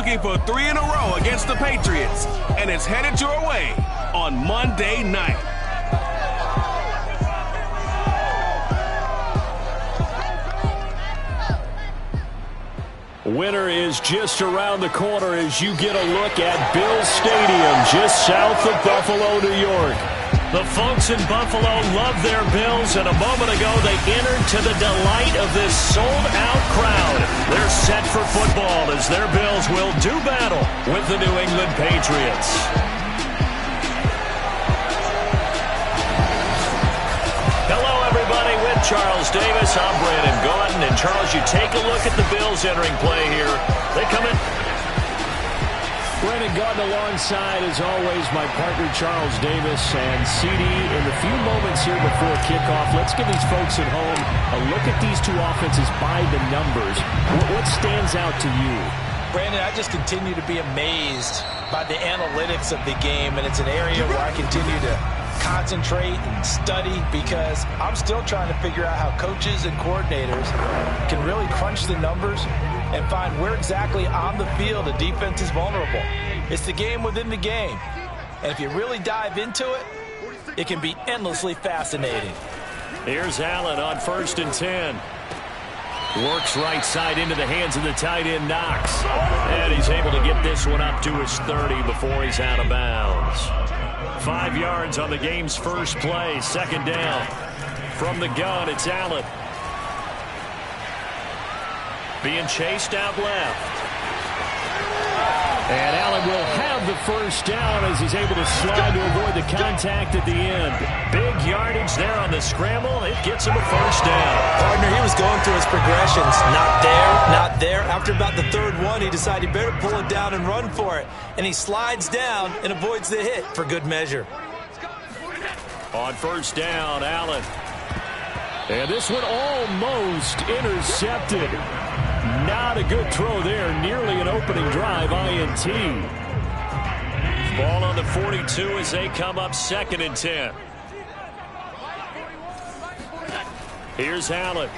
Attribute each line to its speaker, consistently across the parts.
Speaker 1: looking for 3 in a row against the Patriots, and it's headed your way on Monday night.
Speaker 2: Winter is just around the corner as you get a look at Bills Stadium, just south of Buffalo, New York. The folks in Buffalo love their Bills, and a moment ago they entered to the delight of this sold-out crowd. They're set for football as their Bills will do battle with the New England Patriots. Hello, everybody. With Charles Davis, I'm Brandon Gaudin. And, Charles, you take a look at the Bills entering play here. They come in. Brandon Gaudin alongside, as always, my partner Charles Davis. And CD, in the few moments here before kickoff, let's give these folks at home a look at these two offenses by the numbers. What stands out to you?
Speaker 3: Brandon, I just continue to be amazed by the analytics of the game, and it's an area where I continue to concentrate and study because I'm still trying to figure out how coaches and coordinators can really crunch the numbers and find where exactly on the field a defense is vulnerable. It's the game within the game. And if you really dive into it, it can be endlessly fascinating.
Speaker 2: Here's Allen on 1st and 10. Works right side into the hands of the tight end, Knox. And he's able to get this one up to his 30 before he's out of bounds. 5 yards on the game's first play, 2nd down. From the gun, it's Allen. Being chased out left. And Allen will have the first down as he's able to slide to avoid the contact at the end. Big yardage there on the scramble. It gets him a first down.
Speaker 3: Partner, he was going through his progressions. Not there, not there. After about the 3rd one, he decided he better pull it down and run for it. And he slides down and avoids the hit for good measure.
Speaker 2: On 1st down, Allen. And this one almost intercepted. Not a good throw there. Nearly an opening drive, INT. Ball on the 42 as they come up 2nd and 10. Here's Allen.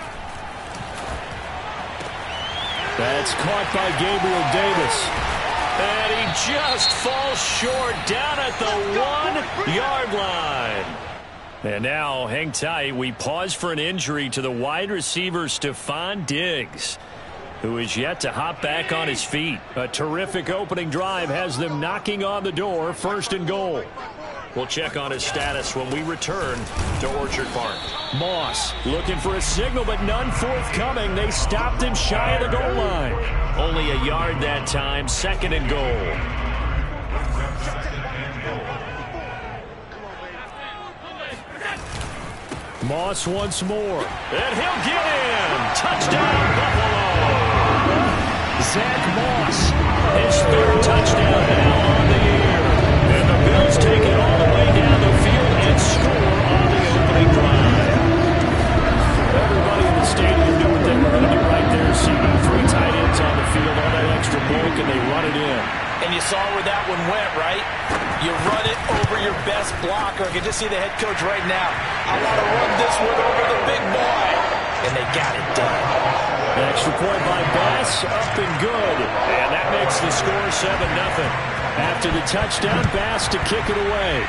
Speaker 2: That's caught by Gabriel Davis. And he just falls short down at the 1-yard line. And now, hang tight, we pause for an injury to the wide receiver Stephon Diggs, who is yet to hop back on his feet. A terrific opening drive has them knocking on the door, 1st and goal. We'll check on his status when we return to Orchard Park. Moss looking for a signal, but none forthcoming. They stopped him shy of the goal line. Only a yard that time, 2nd and goal. Moss once more. And he'll get in. Touchdown, Buffalo. Zach Moss, his 3rd touchdown now on the year. And the Bills take it all the way down the field and score on the opening drive. Everybody in the stadium knew what they were going to do right there. CD, 3 tight ends on the field, all that extra bulk, and they run it in.
Speaker 3: And you saw where that one went, right? You run it over your best blocker. I can just see the head coach right now. I want to run this one over the big boy. And they got it done.
Speaker 2: Extra point by Bass, up and good. And that makes the score 7-0. After the touchdown, Bass to kick it away.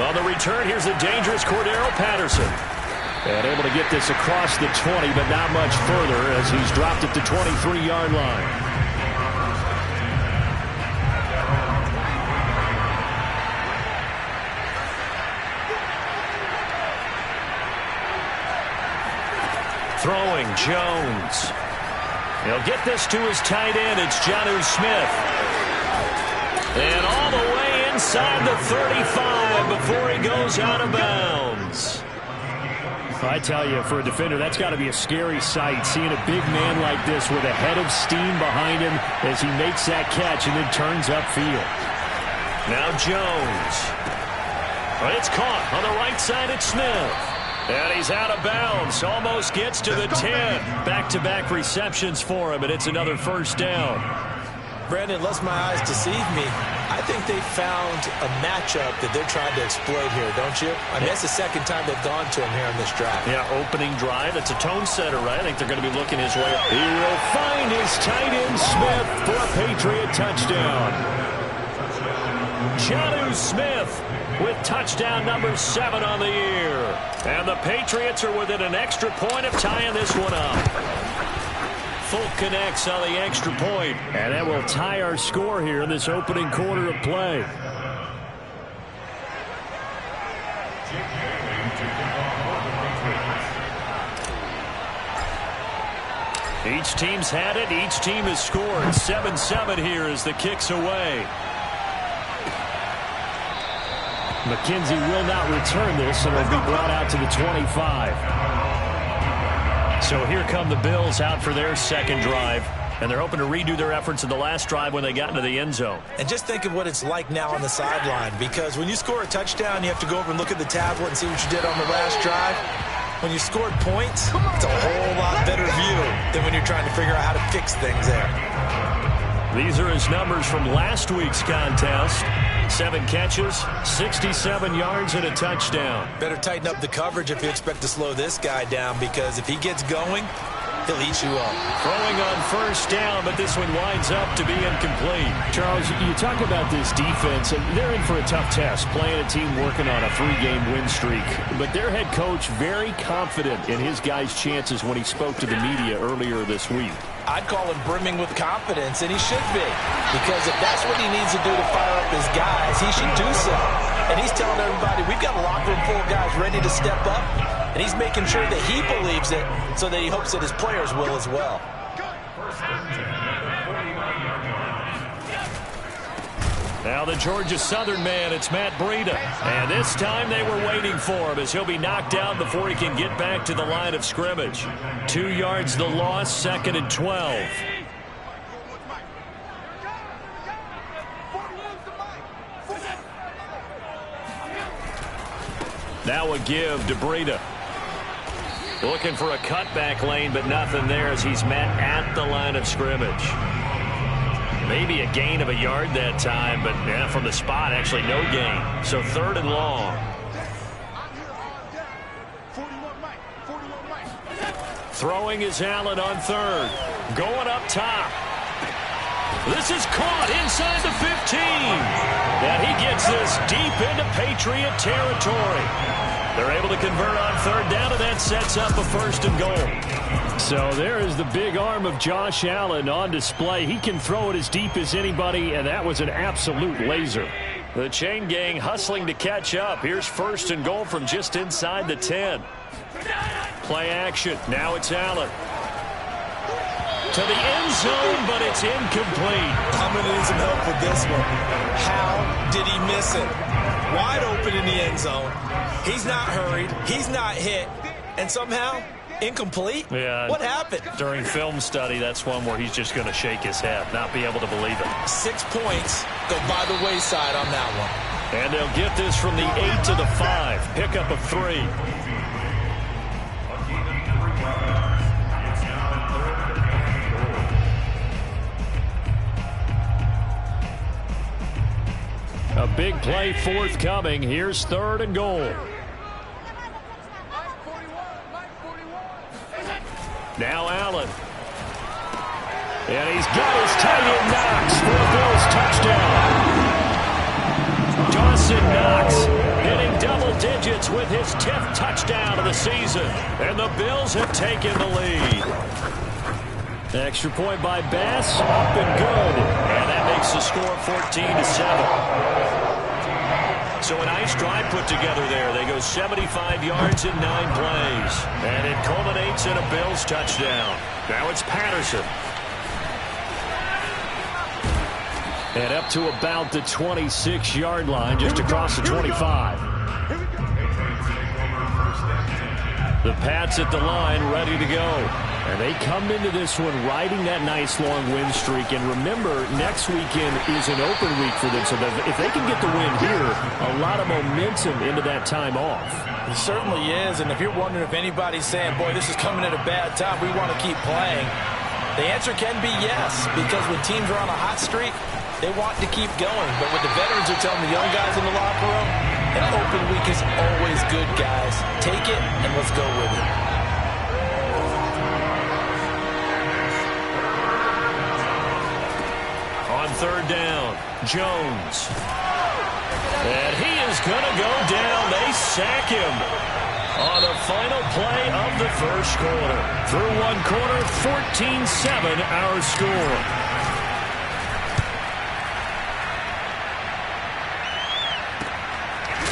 Speaker 2: On the return, here's the dangerous Cordero Patterson. And able to get this across the 20, but not much further as he's dropped it to 23-yard line. Throwing, Jones. He'll get this to his tight end. It's Jonnu Smith. And all the way inside the 35 before he goes out of bounds. I tell you, for a defender, that's got to be a scary sight, seeing a big man like this with a head of steam behind him as he makes that catch and then turns upfield. Now Jones. But it's caught on the right side at Smith. And he's out of bounds. Almost gets to the 10. Back-to-back receptions for him, and it's another first down.
Speaker 3: Brandon, lest my eyes deceive me, I think they found a matchup that they're trying to exploit here, don't you? I mean, that's the 2nd time they've gone to him here on this drive.
Speaker 2: Yeah, opening drive. It's a tone setter, right? I think they're going to be looking his way. He will find his tight Jaden Smith for a Patriot touchdown. Jonnu Smith with touchdown number 7 on the year. And the Patriots are within an extra point of tying this one up. Folk connects on the extra point, and that will tie our score here in this opening quarter of play. Each team's had it. Each team has scored. 7-7 here as the kick's away. McKenzie will not return this, and it'll be brought out to the 25. So here come the Bills out for their second drive, and they're hoping to redo their efforts in the last drive when they got into the end zone.
Speaker 3: And just think of what it's like now on the sideline, because when you score a touchdown, you have to go over and look at the tablet and see what you did on the last drive. When you scored points, it's a whole lot better view than when you're trying to figure out how to fix things there.
Speaker 2: These are his numbers from last week's contest. 7 catches, 67 yards, and a touchdown.
Speaker 3: Better tighten up the coverage if you expect to slow this guy down, because if he gets going, he'll eat you up.
Speaker 2: Throwing on first down, but this one winds up to be incomplete. Charles, you talk about this defense, and they're in for a tough test, playing a team working on a 3-game win streak. But their head coach very confident in his guys' chances when he spoke to the media earlier this week.
Speaker 3: I'd call him brimming with confidence, and he should be. Because if that's what he needs to do to fire up his guys, he should do so. And he's telling everybody, we've got a locker room full of guys ready to step up. And he's making sure that he believes it so that he hopes that his players will as well.
Speaker 2: Now the Georgia Southern man, it's Matt Breida. And this time they were waiting for him as he'll be knocked down before he can get back to the line of scrimmage. 2 yards the loss, 2nd and 12. Now a give to Breida. Looking for a cutback lane, but nothing there as he's met at the line of scrimmage. Maybe a gain of a yard that time, but yeah, from the spot, actually no gain. So 3rd and long. Throwing is Allen on 3rd. Going up top. This is caught inside the 15. And he gets this deep into Patriot territory. They're able to convert on 3rd down, and that sets up a 1st and goal. So there is the big arm of Josh Allen on display. He can throw it as deep as anybody, and that was an absolute laser. The chain gang hustling to catch up. Here's 1st and goal from just inside the 10. Play action. Now it's Allen. To the end zone, but it's incomplete.
Speaker 3: I'm going to need some help with this one. How did he miss it? Wide open in the end zone. He's not hurried. He's not hit. And somehow, incomplete?
Speaker 2: Yeah.
Speaker 3: What happened?
Speaker 2: During film study, that's one where he's just going to shake his head, not be able to believe it.
Speaker 3: 6 points go by the wayside on that one.
Speaker 2: And they'll get this from the 8 to the 5. Pickup of 3. A big play forthcoming. Here's 3rd and goal. Now Allen. And he's got his tight end Knox for a Bills touchdown. Dawson Knox hitting double digits with his 10th touchdown of the season. And the Bills have taken the lead. Extra point by Bass, up and good. And that makes the score 14-7. So a nice drive put together there. They go 75 yards in 9 plays. And it culminates in a Bills touchdown. Now it's Patterson. And up to about the 26-yard line, just across the 25. The Pats at the line, ready to go. And they come into this one riding that nice long win streak. And remember, next weekend is an open week for them. So if they can get the win here, a lot of momentum into that time off.
Speaker 3: It certainly is. And if you're wondering if anybody's saying, boy, this is coming at a bad time, we want to keep playing, the answer can be yes. Because when teams are on a hot streak, they want to keep going. But what the veterans are telling the young guys in the locker room, an open week is always good, guys. Take it and let's go with it.
Speaker 2: third down. Jones. And he is going to go down. They sack him on the final play of the first quarter. Through one quarter, 14-7 our score.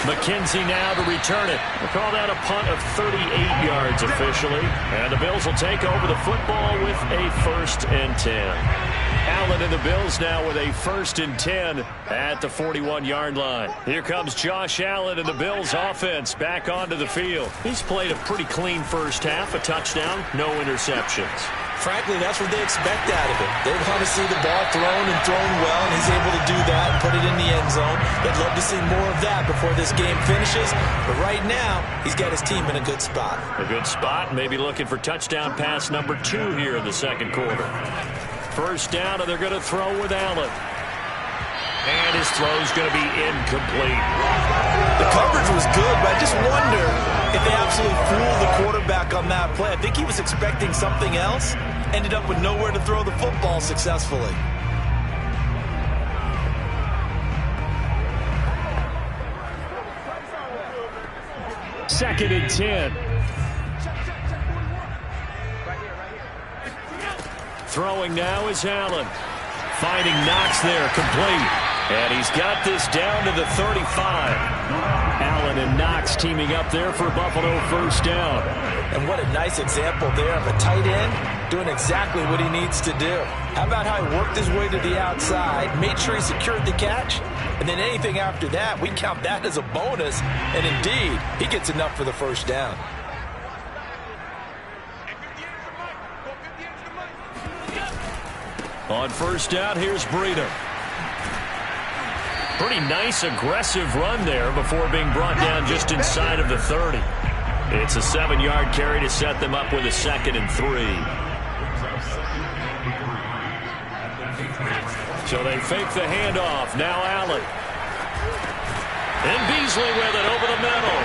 Speaker 2: McKenzie now to return it. We'll call that a punt of 38 yards officially. And the Bills will take over the football with a 1st and 10. Allen and the Bills now with a 1st and 10 at the 41-yard line. Here comes Josh Allen and the Bills offense back onto the field. He's played a pretty clean first half, a touchdown, no interceptions.
Speaker 3: Frankly, that's what they expect out of him. They want to see the ball thrown and thrown well, and he's able to do that and put it in the end zone. They'd love to see more of that before this game finishes. But right now, he's got his team in a good spot.
Speaker 2: A good spot, maybe looking for touchdown pass number 2 here in the second quarter. First down, and they're going to throw with Allen. And his throw's going to be incomplete.
Speaker 3: The coverage was good, but I just wonder if they absolutely fooled the quarterback on that play. I think he was expecting something else. Ended up with nowhere to throw the football successfully.
Speaker 2: Second and 10. Throwing now is Allen. Finding Knox there, complete. And he's got this down to the 35. Allen and Knox teaming up there for Buffalo first down.
Speaker 3: And what a nice example there of a tight end doing exactly what he needs to do. How about how he worked his way to the outside, made sure he secured the catch, and then anything after that, we count that as a bonus. And indeed, he gets enough for the first down.
Speaker 2: On first down, here's Breida. Pretty nice, aggressive run there before being brought down just inside of the 30. It's a 7-yard carry to set them up with a 2nd and 3. So they fake the handoff. Now Allen. And Beasley with it over the middle.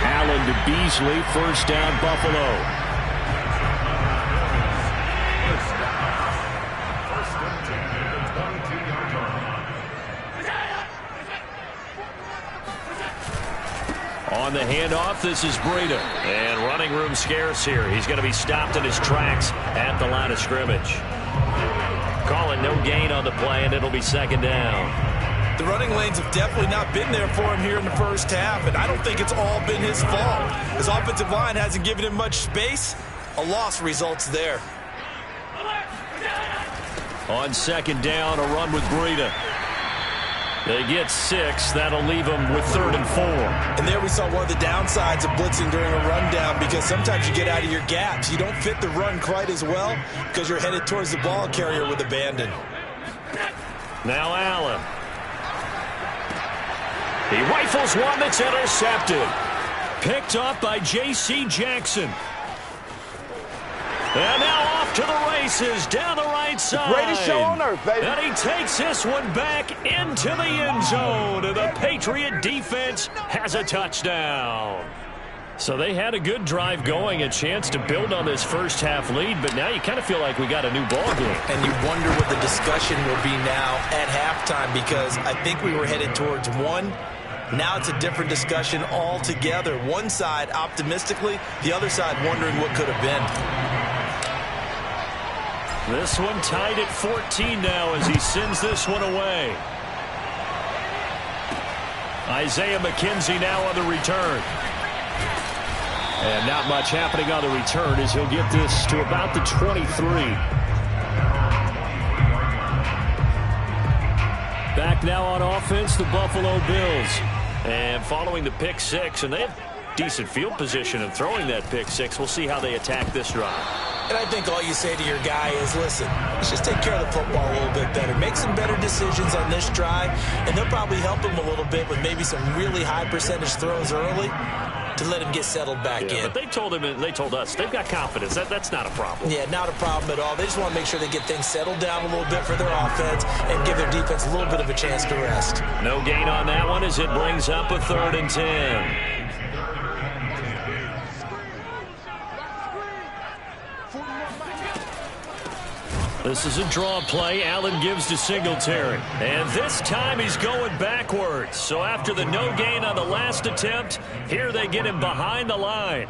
Speaker 2: Allen to Beasley, first down Buffalo. On the handoff, this is Breida. And running room scarce here. He's going to be stopped in his tracks at the line of scrimmage. Calling no gain on the play, and it'll be 2nd down.
Speaker 3: The running lanes have definitely not been there for him here in the first half, and I don't think it's all been his fault. His offensive line hasn't given him much space. A loss results there.
Speaker 2: On 2nd down, a run with Breida. They get 6. That'll leave them with 3rd and 4.
Speaker 3: And there we saw one of the downsides of blitzing during a rundown, because sometimes you get out of your gaps. You don't fit the run quite as well because you're headed towards the ball carrier with abandon.
Speaker 2: Now Allen. He rifles one that's intercepted. Picked up by J.C. Jackson. And now off to the races down the right side.
Speaker 4: Greatest show on earth, baby.
Speaker 2: And he takes this one back into the end zone. And the Patriot defense has a touchdown. So they had a good drive going, a chance to build on this first half lead, but now you kind of feel like we got a new ball game.
Speaker 3: And you wonder what the discussion will be now at halftime, because I think we were headed towards one. Now it's a different discussion altogether. One side optimistically, the other side wondering what could have been.
Speaker 2: This one tied at 14 now as he sends this one away. Isaiah McKenzie now on the return. And not much happening on the return as he'll get this to about the 23. Back now on offense, the Buffalo Bills. And following the pick 6, and they have decent field position in throwing that pick 6. We'll see how they attack this drive.
Speaker 3: And I think all you say to your guy is, listen, let's just take care of the football a little bit better. Make some better decisions on this drive, and they'll probably help him a little bit with maybe some really high percentage throws early to let him get settled back in.
Speaker 2: But they told him, and they told us, they've got confidence. That's not a problem.
Speaker 3: Yeah, not a problem at all. They just want to make sure they get things settled down a little bit for their offense and give their defense a little bit of a chance to rest.
Speaker 2: No gain on that one as it brings up a 3rd and 10. This is a draw play. Allen gives to Singletary. And this time he's going backwards. So after the no gain on the last attempt, here they get him behind the line.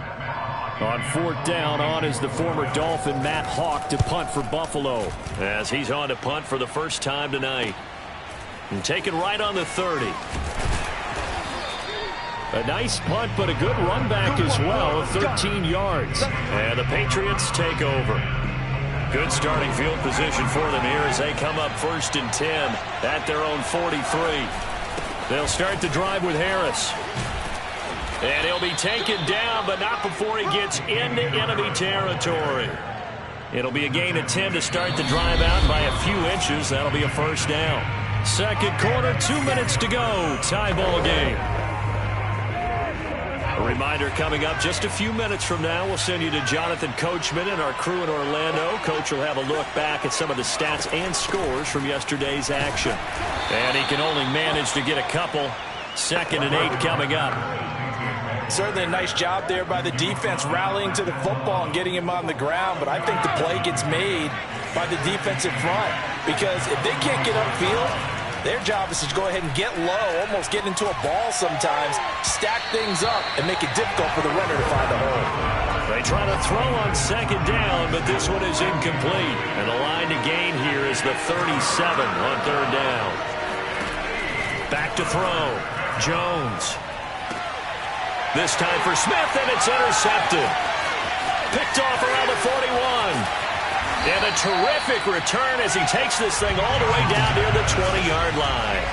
Speaker 2: On 4th down, on is the former Dolphin Matt Hawk to punt for Buffalo, as he's on to punt for the first time tonight. And taken right on the 30. A nice punt, but a good run back as well, 13 yards. And the Patriots take over. Good starting field position for them here as they come up 1st and 10 at their own 43. They'll start the drive with Harris. And he'll be taken down, but not before he gets into enemy territory. It'll be a gain of 10 to start the drive out by a few inches. That'll be a first down. Second quarter, 2 minutes to go. Tie ball game. A reminder coming up just a few minutes from now. We'll send you to Jonathan Coachman and our crew in Orlando. Coach will have a look back at some of the stats and scores from yesterday's action. And he can only manage to get a couple. 2nd and 8 coming up.
Speaker 3: Certainly a nice job there by the defense rallying to the football and getting him on the ground, but I think the play gets made by the defensive front because if they can't get upfield, their job is to go ahead and get low, almost get into a ball sometimes, stack things up, and make it difficult for the runner to find a hole.
Speaker 2: They try to throw on 2nd down, but this one is incomplete. And the line to gain here is the 37 on 3rd down. Back to throw. Jones. This time for Smith, and it's intercepted. Picked off around the 41. And a terrific return as he takes this thing all the way down near the 20-yard line.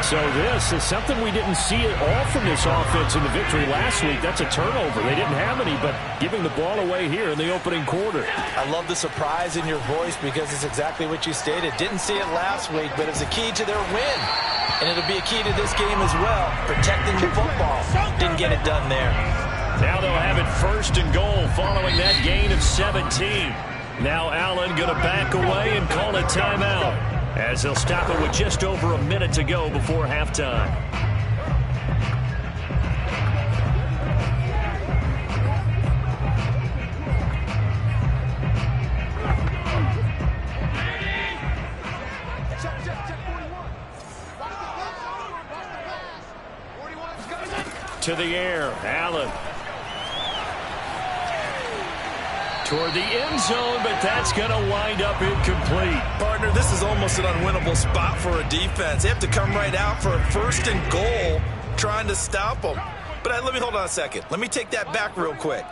Speaker 2: So this is something we didn't see at all from this offense in the victory last week. That's a turnover. They didn't have any, but giving the ball away here in the opening quarter.
Speaker 3: I love the surprise in your voice because it's exactly what you stated. Didn't see it last week, but it's a key to their win. And it'll be a key to this game as well, protecting the football. Didn't get it done there.
Speaker 2: Now they'll have it 1st and goal following that gain of 17. Now Allen going to back away and call a timeout, as they'll stop it with just over a minute to go before halftime. To the air, Allen. Toward the end zone, but that's going to wind up incomplete.
Speaker 3: Partner, this is almost an unwinnable spot for a defense. They have to come right out for a 1st and goal trying to stop them. But let me hold on a second. Let me take that back real quick.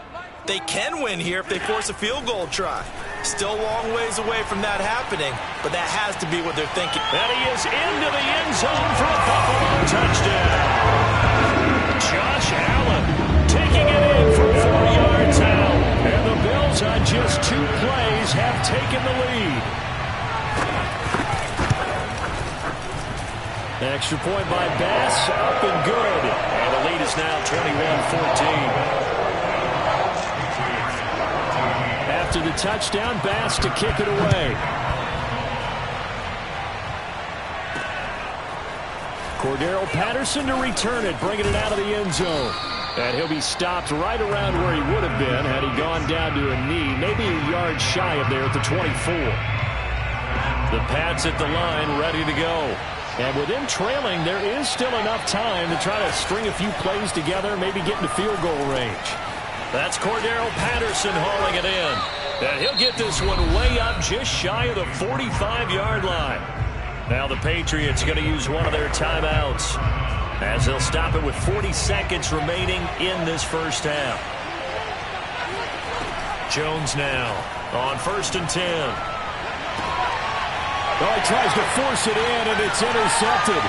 Speaker 3: They can win here if they force a field goal try. Still a long ways away from that happening, but that has to be what they're thinking.
Speaker 2: And he is into the end zone for a Buffalo touchdown. Josh Allen taking it in from 4 yards out. And the Bills on just 2 plays have taken the lead. Extra point by Bass, up and good. And the lead is now 21-14. After the touchdown, Bass to kick it away. Cordero Patterson to return it, bringing it out of the end zone. And he'll be stopped right around where he would have been had he gone down to a knee, maybe a yard shy of there at the 24. The Pats at the line, ready to go. And with them trailing, there is still enough time to try to string a few plays together, maybe get into field goal range. That's Cordero Patterson hauling it in. And he'll get this one way up just shy of the 45-yard line. Now the Patriots going to use one of their timeouts as they'll stop it with 40 seconds remaining in this first half. Jones now on 1st and 10. Oh, he tries to force it in, and it's intercepted.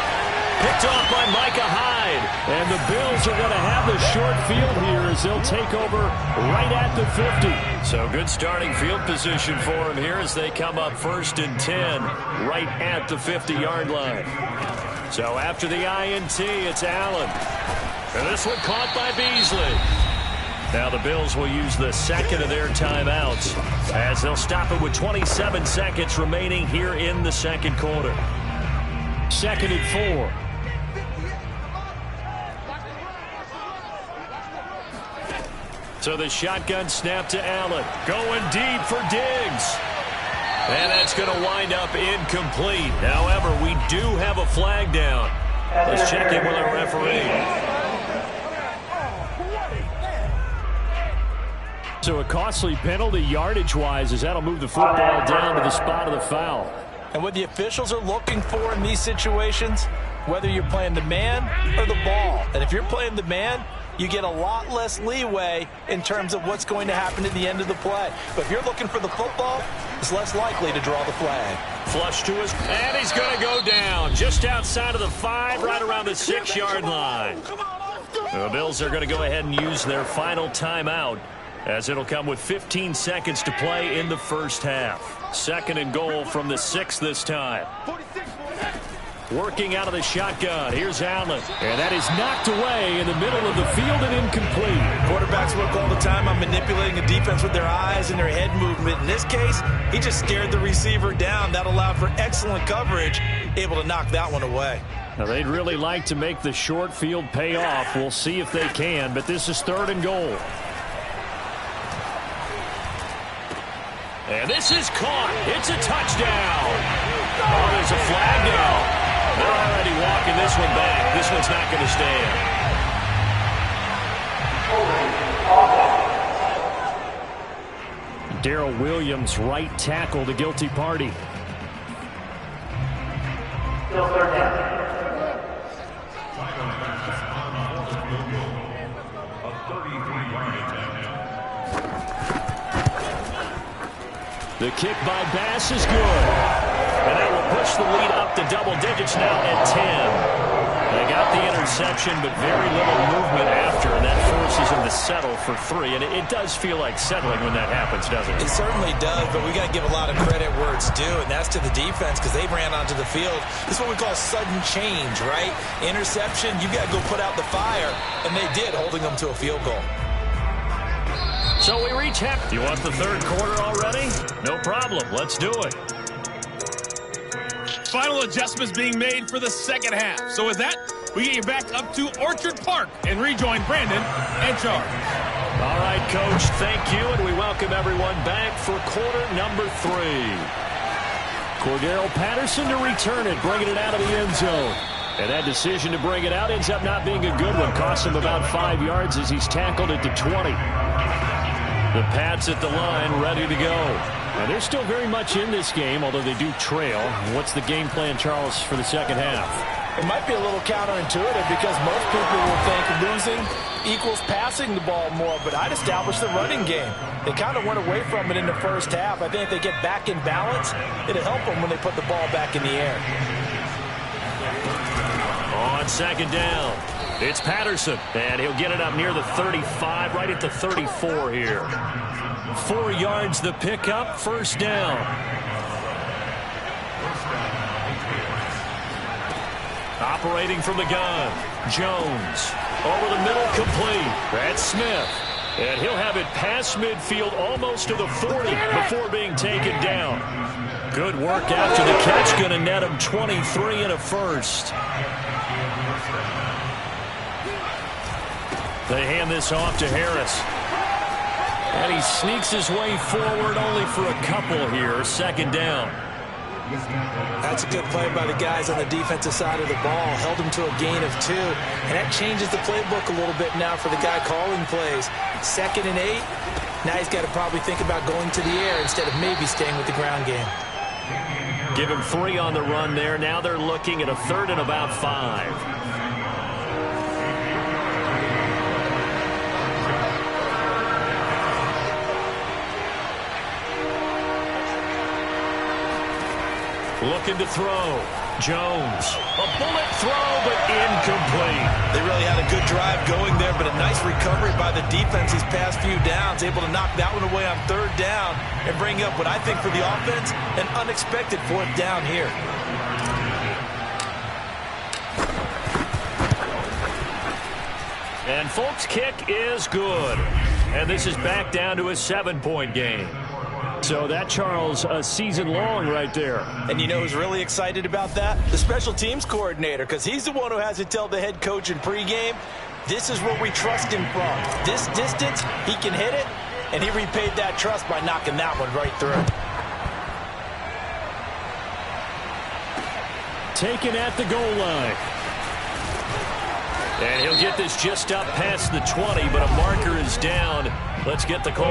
Speaker 2: Picked off by Micah Hyde. And the Bills are going to have the short field here as they'll take over right at the 50. So good starting field position for them here as they come up 1st and 10 right at the 50-yard line. So after the INT, it's Allen. And this one caught by Beasley. Now the Bills will use the second of their timeouts as they'll stop it with 27 seconds remaining here in the second quarter. 2nd and 4. So the shotgun snap to Allen. Going deep for Diggs. And that's going to wind up incomplete. However, we do have a flag down. Let's check in with our referee.
Speaker 4: So a costly penalty yardage-wise as that'll move the football down to the spot of the foul.
Speaker 3: And what the officials are looking for in these situations, whether you're playing the man or the ball. And if you're playing the man, you get a lot less leeway in terms of what's going to happen at the end of the play. But if you're looking for the football, it's less likely to draw the flag.
Speaker 2: Flush to his, and he's going to go down just outside of the 5, right around the 6-yard line. The Bills are going to go ahead and use their final timeout, as it'll come with 15 seconds to play in the first half. 2nd and goal from the 6 this time. Working out of the shotgun. Here's Allen. And that is knocked away in the middle of the field and incomplete.
Speaker 3: Quarterbacks work all the time on manipulating a defense with their eyes and their head movement. In this case, he just stared the receiver down. That allowed for excellent coverage, able to knock that one away.
Speaker 4: Now, they'd really like to make the short field pay off. We'll see if they can, but this is 3rd and goal.
Speaker 2: And this is caught. It's a touchdown. Oh, there's a flag down. They're already walking this one back. This one's not going to stand.
Speaker 4: Darrell Williams, right tackle, the guilty party.
Speaker 5: Still 3rd down.
Speaker 4: The kick by Bass is good.
Speaker 2: And that will push the lead up to double digits now at 10. They got the interception, but very little movement after, and that forces them to settle for 3. And it does feel like settling when that happens, doesn't it?
Speaker 3: It certainly does, but we got to give a lot of credit where it's due, and that's to the defense because they ran onto the field. This is what we call sudden change, right? Interception, you got to go put out the fire, and they did, holding them to a field goal.
Speaker 2: So we reach half. You want the 3rd quarter already? No problem. Let's do it.
Speaker 6: Final adjustments being made for the 2nd half. So with that, we get you back up to Orchard Park and rejoin Brandon and Charles.
Speaker 2: All right, Coach, thank you, and we welcome everyone back for quarter number 3.
Speaker 4: Cordero Patterson to return it, bringing it out of the end zone. And that decision to bring it out ends up not being a good one. Costs him about 5 yards as he's tackled it to 20.
Speaker 2: The Pats at the line, ready to go.
Speaker 4: Now, they're still very much in this game, although they do trail. What's the game plan, Charles, for the 2nd half?
Speaker 3: It might be a little counterintuitive because most people will think losing equals passing the ball more, but I'd establish the running game. They kind of went away from it in the first half. I think if they get back in balance, it'll help them when they put the ball back in the air.
Speaker 2: On 2nd down, it's Patterson, and he'll get it up near the 35, right at the 34 here. 4 yards the pickup, 1st down. Operating from the gun, Jones. Over the middle, complete. That's Smith. And he'll have it past midfield almost to the 40 before being taken down. Good work after the catch, going to net him 23 and a 1st. They hand this off to Harris. And he sneaks his way forward only for a couple here. 2nd down.
Speaker 3: That's a good play by the guys on the defensive side of the ball. Held him to a gain of 2. And that changes the playbook a little bit now for the guy calling plays. 2nd and 8. Now he's got to probably think about going to the air instead of maybe staying with the ground game.
Speaker 2: Give him 3 on the run there. Now they're looking at a 3rd and about 5. Looking to throw. Jones. A bullet throw, but incomplete.
Speaker 3: They really had a good drive going there, but a nice recovery by the defense these past few downs. Able to knock that one away on 3rd down and bring up what I think for the offense, an unexpected 4th down here.
Speaker 2: And folks, kick is good. And this is back down to a 7-point game.
Speaker 4: So that, Charles, a season long right there.
Speaker 3: And you know who's really excited about that? The special teams coordinator, because he's the one who has to tell the head coach in pregame, this is where we trust him from. This distance, he can hit it, and he repaid that trust by knocking that one right through.
Speaker 4: taken at the goal line.
Speaker 2: And he'll get this just up past the 20, but a marker is down. Let's get the call.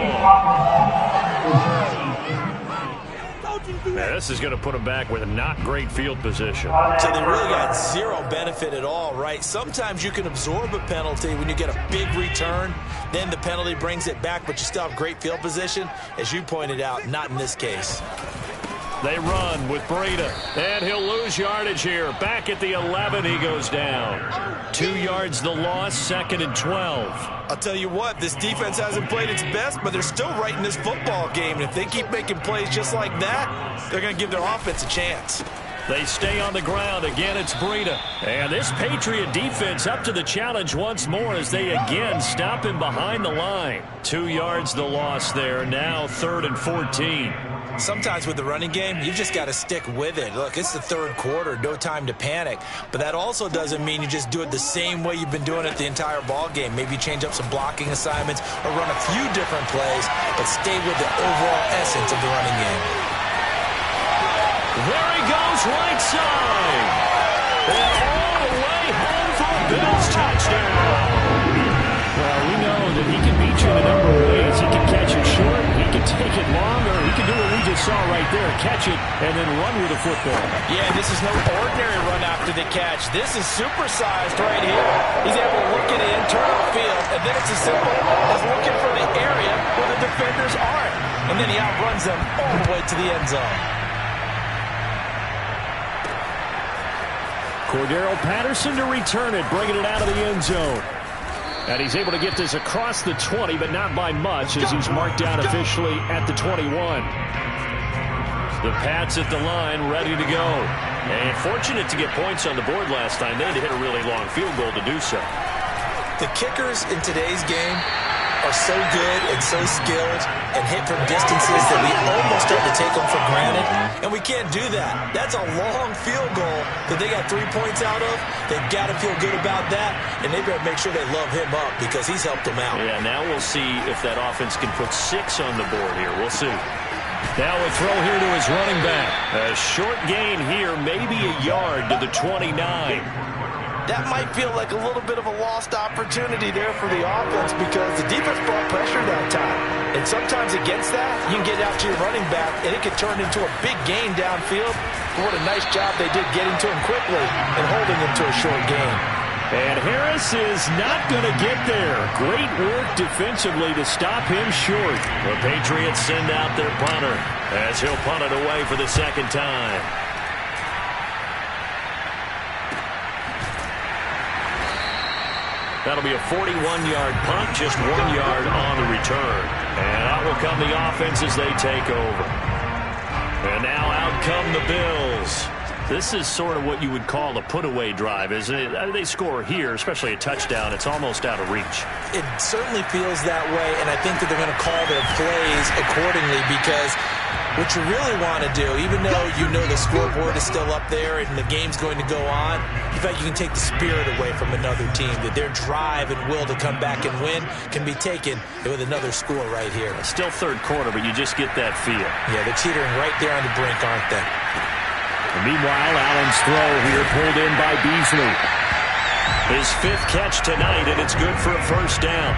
Speaker 2: Now, this is going to put him back with a not great field position.
Speaker 3: So they really got zero benefit at all, right? Sometimes you can absorb a penalty when you get a big return. Then the penalty brings it back, but you still have great field position. As you pointed out, not in this case.
Speaker 2: They run with Breida, and he'll lose yardage here. Back at the 11, he goes down. 2 yards the loss, 2nd and 12.
Speaker 3: I'll tell you what, this defense hasn't played its best, but they're still right in this football game. And if they keep making plays just like that, they're going to give their offense a chance.
Speaker 2: They stay on the ground. Again, it's Breida. And this Patriot defense up to the challenge once more as they again stop him behind the line. 2 yards the loss there. Now 3rd and 14.
Speaker 3: Sometimes with the running game, you've just got to stick with it. Look, it's the 3rd quarter, no time to panic. But that also doesn't mean you just do it the same way you've been doing it the entire ball game. Maybe change up some blocking assignments or run a few different plays, but stay with the overall essence of the running game.
Speaker 2: There he goes, right side. And all the way home for a Bills touchdown.
Speaker 4: Well, we know that he can beat you in a number of ways. He can catch it short, he can take it long, or he can do what we just saw right there, catch it and then run with the football.
Speaker 3: Yeah, this is no ordinary run after the catch. This is supersized right here. He's able to look at the internal field, and then it's as simple as looking for the area where the defenders aren't. And then he outruns them all the way to the end zone.
Speaker 4: Cordero Patterson to return it, bringing it out of the end zone. And he's able to get this across the 20, but not by much, as he's marked down officially at the 21.
Speaker 2: The Pats at the line, ready to go. And fortunate to get points on the board last time. They had to hit a really long field goal to do so.
Speaker 3: The kickers in today's game are so good and so skilled and hit from distances that we almost start to take them for granted, and we can't do that. That's a long field goal that they got 3 points out of. They've got to feel good about that, and they better make sure they love him up because he's helped them out.
Speaker 2: Yeah, now we'll see if that offense can put 6 on the board here. We'll see.
Speaker 4: Now a throw here to his running back.
Speaker 2: A short gain here, maybe a yard to the 29.
Speaker 3: That might feel like a little bit of a lost opportunity there for the offense because the defense brought pressure that time. And sometimes against that, you can get out to your running back, and it can turn into a big gain downfield. But what a nice job they did getting to him quickly and holding him to a short gain.
Speaker 4: And Harris is not going to get there. Great work defensively to stop him short.
Speaker 2: The Patriots send out their punter as he'll punt it away for the 2nd time. That'll be a 41-yard punt, just 1 yard on the return. And out will come the offense as they take over. And now out come the Bills. This is sort of what you would call a put-away drive, isn't it? They score here, especially a touchdown. It's almost out of reach.
Speaker 3: It certainly feels that way, and I think that they're going to call their plays accordingly because what you really want to do, even though you know the scoreboard is still up there and the game's going to go on, in fact, you can take the spirit away from another team, that their drive and will to come back and win can be taken with another score right here.
Speaker 2: Still 3rd quarter, but you just get that feel.
Speaker 3: Yeah, they're teetering right there on the brink, aren't they?
Speaker 4: And meanwhile, Allen's throw here pulled in by Beasley.
Speaker 2: His 5th catch tonight, and it's good for a 1st down.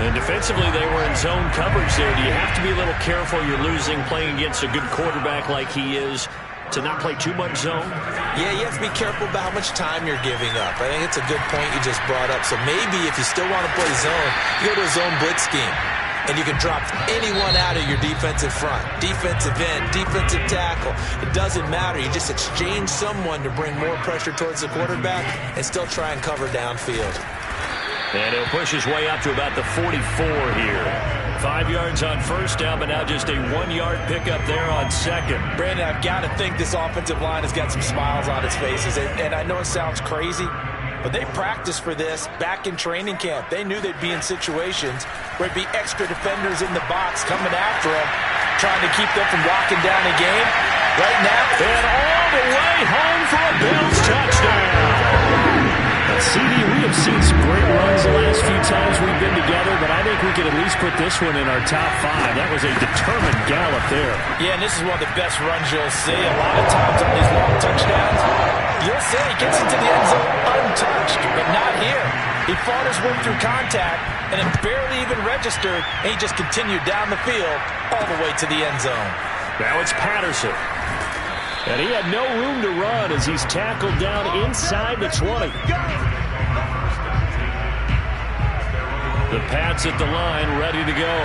Speaker 2: And defensively, they were in zone coverage there. Do you have to be a little careful? You're losing playing against a good quarterback like he is to not play too much zone?
Speaker 3: Yeah, you have to be careful about how much time you're giving up. I think it's a good point you just brought up. So maybe if you still want to play zone, you go to a zone blitz scheme. And you can drop anyone out of your defensive front, defensive end, defensive tackle. It doesn't matter. You just exchange someone to bring more pressure towards the quarterback and still try and cover downfield.
Speaker 2: And he'll push his way up to about the 44 here. 5 yards on 1st down, but now just a 1-yard pickup there on 2nd.
Speaker 3: Brandon, I've got to think this offensive line has got some smiles on its faces. And I know it sounds crazy, but they practiced for this back in training camp. They knew they'd be in situations where it'd be extra defenders in the box coming after them, trying to keep them from walking down a game. Right now,
Speaker 2: and all the way home for a Bills touchdown.
Speaker 4: CD, we have seen some great runs the last few times we've been together, but I think we could at least put this one in our top 5. That was a determined gallop there.
Speaker 3: Yeah, and this is one of the best runs you'll see. A lot of times on these long touchdowns, You'll say he gets into the end zone untouched, but not here. He fought his way through contact, and it barely even registered, and he just continued down the field all the way to the end zone.
Speaker 2: Now it's Patterson.
Speaker 4: And he had no room to run as he's tackled down inside the 20.
Speaker 2: The Pats at the line, ready to go.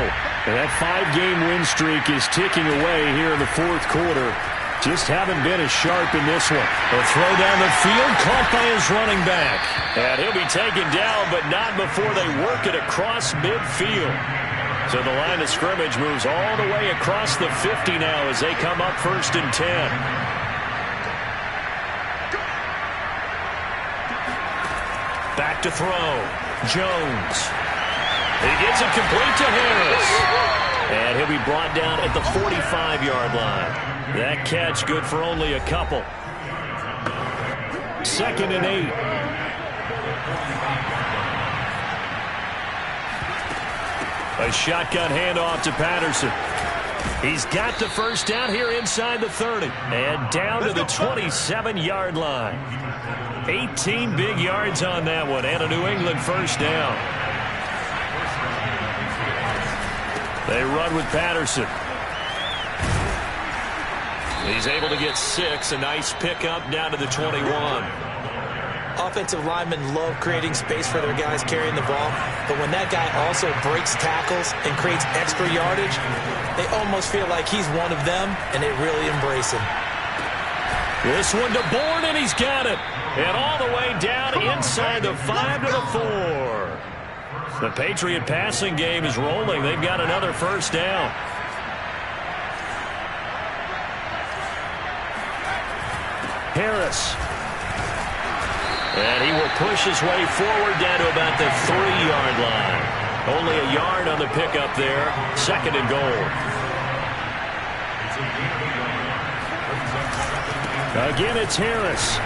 Speaker 4: And that 5-game win streak is ticking away here in the fourth quarter. Just haven't been as sharp in this one.
Speaker 2: A throw down the field, caught by his running back. And he'll be taken down, but not before they work it across midfield. So the line of scrimmage moves all the way across the 50 now as they come up 1st and 10. Back to throw. Jones. He gets it complete to Harris. And he'll be brought down at the 45-yard line. That catch good for only a couple.
Speaker 4: 2nd and 8.
Speaker 2: A shotgun handoff to Patterson. He's got the first down here inside the 30. And down to the 27-yard line. 18 big yards on that one, and a New England first down. They run with Patterson. He's able to get 6. A nice pickup down to the 21.
Speaker 3: Offensive linemen love creating space for their guys carrying the ball, but when that guy also breaks tackles and creates extra yardage, they almost feel like he's one of them, and they really embrace him.
Speaker 2: This one to Bourne, and he's got it. And all the way down inside the 5 to the 4. The Patriot passing game is rolling. They've got another first down.
Speaker 4: Harris.
Speaker 2: And he will push his way forward down to about the 3-yard line. Only a yard on the pickup there. 2nd and goal.
Speaker 4: Again, it's Harris.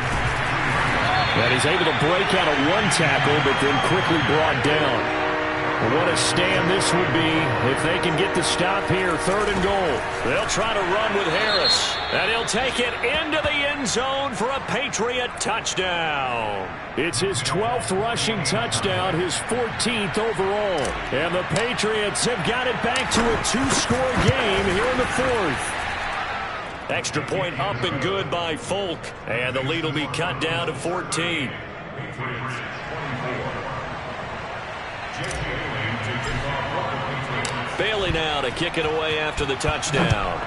Speaker 4: And he's able to break out of one tackle, but then quickly brought down. What a stand this would be if they can get the stop here. 3rd and goal.
Speaker 2: They'll try to run with Harris. And he'll take it into the end zone for a Patriot touchdown.
Speaker 4: It's his 12th rushing touchdown, his 14th overall. And the Patriots have got it back to a 2-score game here in the 4th.
Speaker 2: Extra point up and good by Folk. And the lead will be cut down to 14. Bailey now to kick it away after the touchdown.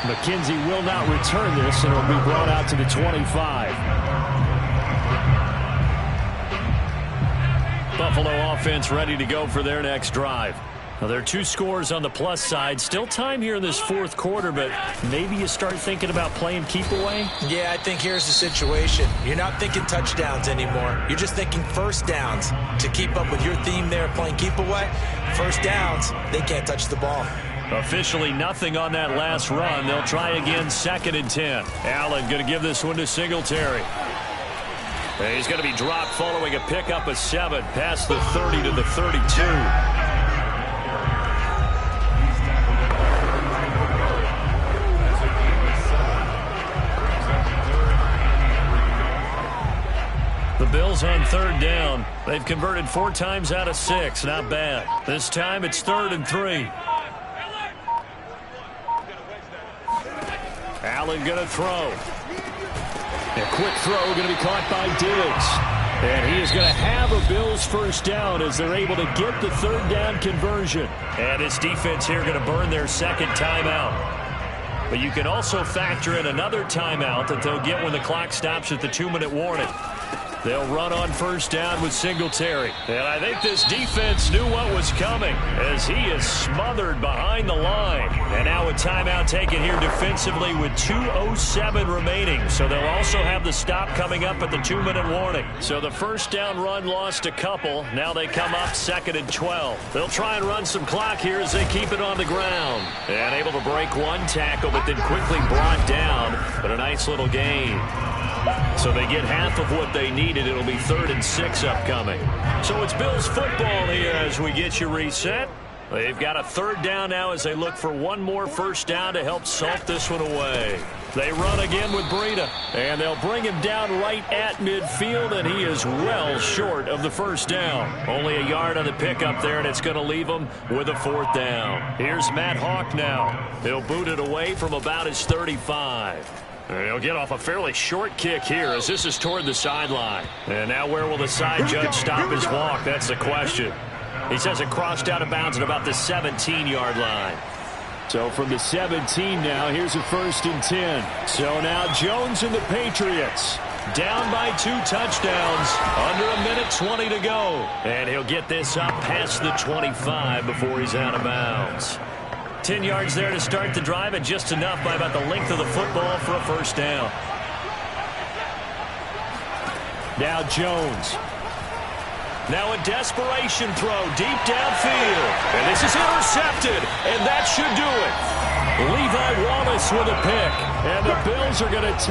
Speaker 4: McKenzie will not return this, and it'll be brought out to the 25.
Speaker 2: Buffalo offense ready to go for their next drive. Now, there are 2 scores on the plus side. Still time here in this 4th quarter, but maybe you start thinking about playing keep away?
Speaker 3: Yeah, I think here's the situation. You're not thinking touchdowns anymore. You're just thinking first downs. To keep up with your theme there, playing keep away, first downs, they can't touch the ball.
Speaker 2: Officially nothing on that last run. They'll try again 2nd and 10. Allen going to give this one to Singletary. And he's going to be dropped following a pickup of 7 past the 30 to the 32. The Bills on 3rd down. They've converted 4 times out of 6. Not bad. This time it's 3rd and 3. Allen going to throw.
Speaker 4: A quick throw going to be caught by Diggs. And he is going to have a Bills first down as they're able to get the 3rd down conversion.
Speaker 2: And his defense here going to burn their 2nd timeout. But you can also factor in another timeout that they'll get when the clock stops at the 2-minute warning. They'll run on first down with Singletary. And I think this defense knew what was coming as he is smothered behind the line. And now a timeout taken here defensively with 2:07 remaining. So they'll also have the stop coming up at the 2-minute warning. So the first down run lost a couple. Now they come up 2nd and 12. They'll try and run some clock here as they keep it on the ground. And able to break one tackle, but then quickly brought down. But a nice little gain. So they get half of what they needed. It'll be 3rd and 6 upcoming. So it's Bills football here as we get you reset. They've got a third down now as they look for one more first down to help salt this one away. They run again with Breida, and they'll bring him down right at midfield, and he is well short of the first down. Only a yard on the pickup there, and it's going to leave him with a fourth down. Here's Matt Hawk now. He'll boot it away from about his 35. And he'll get off a fairly short kick here as this is toward the sideline. And now where will the side judge stop his walk? That's the question. He says it crossed out of bounds at about the 17-yard line.
Speaker 4: So from the 17 now, here's a 1st and 10. So now Jones and the Patriots
Speaker 2: down by 2 touchdowns. Under a minute 20 to go. And he'll get this up past the 25 before he's out of bounds. 10 yards there to start the drive, and just enough by about the length of the football for a first down.
Speaker 4: Now Jones.
Speaker 2: Now a desperation throw deep downfield. And this is intercepted, and that should do it. Levi Wallace with a pick. And the Bills are going to take